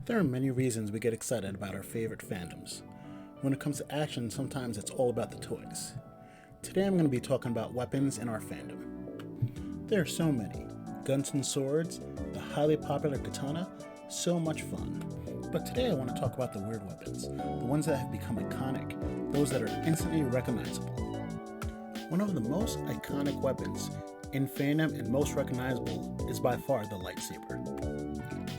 There are many reasons we get excited about our favorite fandoms. When it comes to action, sometimes it's all about the toys. Today I'm going to be talking about weapons in our fandom. There are so many. Guns and swords, the highly popular katana, so much fun. But today I want to talk about the weird weapons, the ones that have become iconic, those that are instantly recognizable. One of the most iconic weapons in fandom and most recognizable is by far the lightsaber.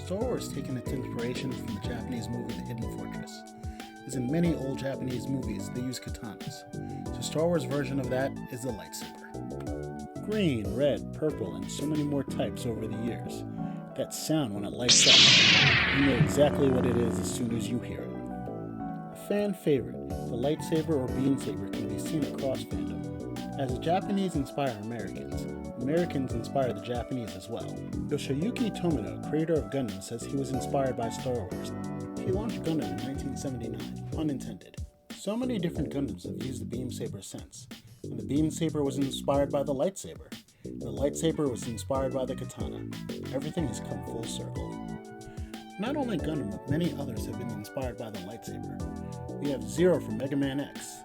Star Wars, taking its inspiration from the Japanese movie The Hidden Fortress, as in many old Japanese movies they use katanas, so Star Wars' version of that is the lightsaber. Green, red, purple, and so many more types over the years. That sound when it lights up, you know exactly what it is as soon as you hear it. A fan favorite, the lightsaber or beam saber can be seen across fandom. As the Japanese inspire Americans, Americans inspire the Japanese as well. Yoshiyuki Tomino, creator of Gundam, says he was inspired by Star Wars. He launched Gundam in 1979, pun intended. So many different Gundams have used the beam saber since, and the beam saber was inspired by the lightsaber. The lightsaber was inspired by the katana. Everything has come full circle. Not only Gundam, but many others have been inspired by the lightsaber. We have Zero from Mega Man X,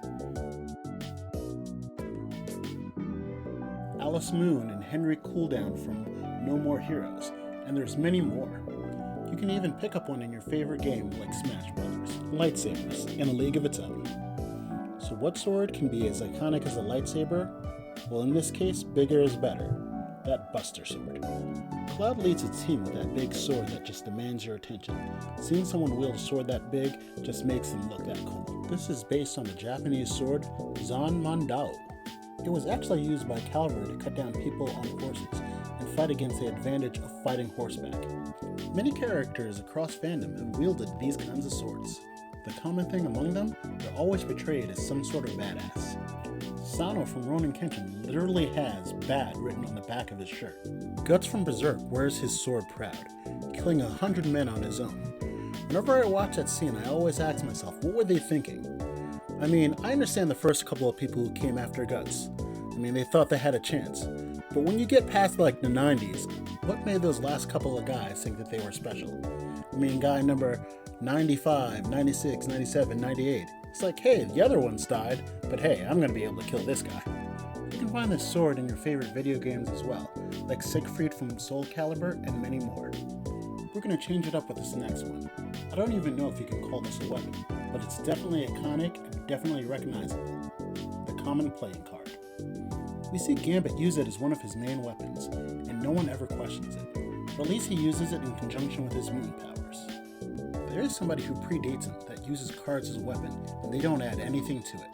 Alice Moon and Henry Cooldown from No More Heroes, and there's many more. You can even pick up one in your favorite game like Smash Brothers. Lightsabers, in a league of its own. So what sword can be as iconic as a lightsaber? Well, in this case, bigger is better. That Buster Sword. Cloud leads a team with that big sword that just demands your attention. Seeing someone wield a sword that big just makes them look that cool. This is based on the Japanese sword Zanmandao. It was actually used by cavalry to cut down people on horses and fight against the advantage of fighting horseback. Many characters across fandom have wielded these kinds of swords. The common thing among them, they're always portrayed as some sort of badass. Sano from Ronin Kenshin literally has "bad" written on the back of his shirt. Guts from Berserk wears his sword proud, killing 100 men on his own. Whenever I watch that scene, I always ask myself, what were they thinking? I mean, I understand the first couple of people who came after Guts. I mean, they thought they had a chance. But when you get past like the 90s, what made those last couple of guys think that they were special? I mean, guy number 95, 96, 97, 98. It's like, hey, the other ones died, but hey, I'm gonna be able to kill this guy. You can find this sword in your favorite video games as well, like Siegfried from Soul Calibur and many more. We're gonna change it up with this next one. I don't even know if you can call this a weapon, but it's definitely iconic and definitely recognizable. The common playing card. We see Gambit use it as one of his main weapons, and no one ever questions it. Or at least he uses it in conjunction with his moon powers. There is somebody who predates him that uses cards as a weapon, and they don't add anything to it.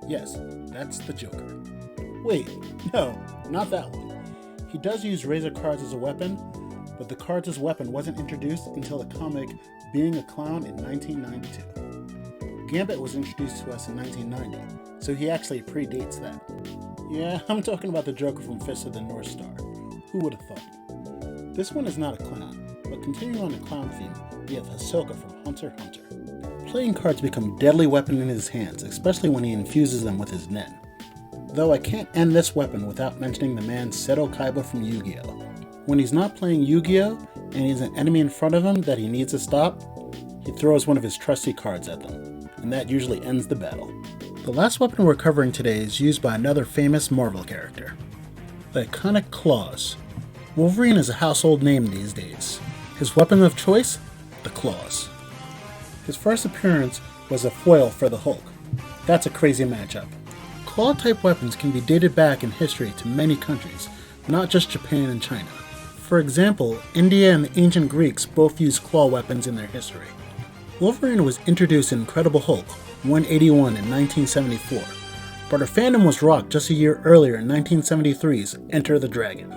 Yes, that's the Joker. Wait, no, not that one. He does use Razor cards as a weapon, but the cards as weapon wasn't introduced until the comic Being a Clown in 1992. Gambit was introduced to us in 1990, so he actually predates that. Yeah, I'm talking about the Joker from Fist of the North Star. Who would have thought? This one is not a clown, but continuing on the clown theme, we have Hisoka from Hunter x Hunter. Playing cards become a deadly weapon in his hands, especially when he infuses them with his nen. Though I can't end this weapon without mentioning the man Seto Kaiba from Yu-Gi-Oh! When he's not playing Yu-Gi-Oh! And he's an enemy in front of him that he needs to stop, he throws one of his trusty cards at them, and that usually ends the battle. The last weapon we're covering today is used by another famous Marvel character, the iconic claws. Wolverine is a household name these days. His weapon of choice? The claws. His first appearance was a foil for the Hulk. That's a crazy matchup. Claw-type weapons can be dated back in history to many countries, not just Japan and China. For example, India and the ancient Greeks both used claw weapons in their history. Wolverine was introduced in Incredible Hulk 181 in 1974, but our fandom was rocked just a year earlier in 1973's Enter the Dragon.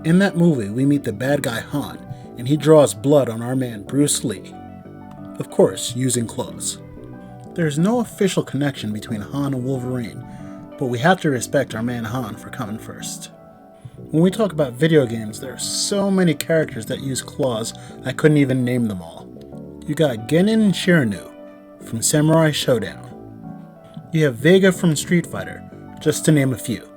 In that movie, we meet the bad guy Han, and he draws blood on our man Bruce Lee. Of course, using claws. There is no official connection between Han and Wolverine, but we have to respect our man Han for coming first. When we talk about video games, there are so many characters that use claws, I couldn't even name them all. You got Genin and Shiranu from Samurai Showdown. You have Vega from Street Fighter, just to name a few.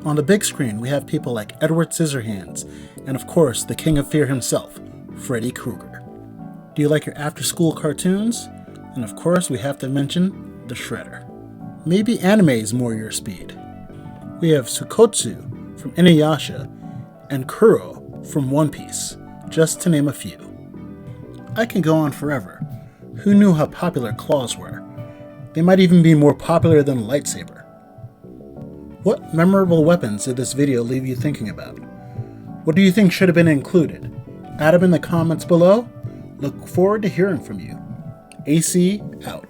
On the big screen, we have people like Edward Scissorhands, and of course, the King of Fear himself, Freddy Krueger. Do you like your after-school cartoons? And of course, we have to mention the Shredder. Maybe anime is more your speed. We have Sukotsu from Inuyasha and Kuro from One Piece, just to name a few. I can go on forever. Who knew how popular claws were? They might even be more popular than a lightsaber. What memorable weapons did this video leave you thinking about? What do you think should have been included? Add them in the comments below. Look forward to hearing from you. AC out.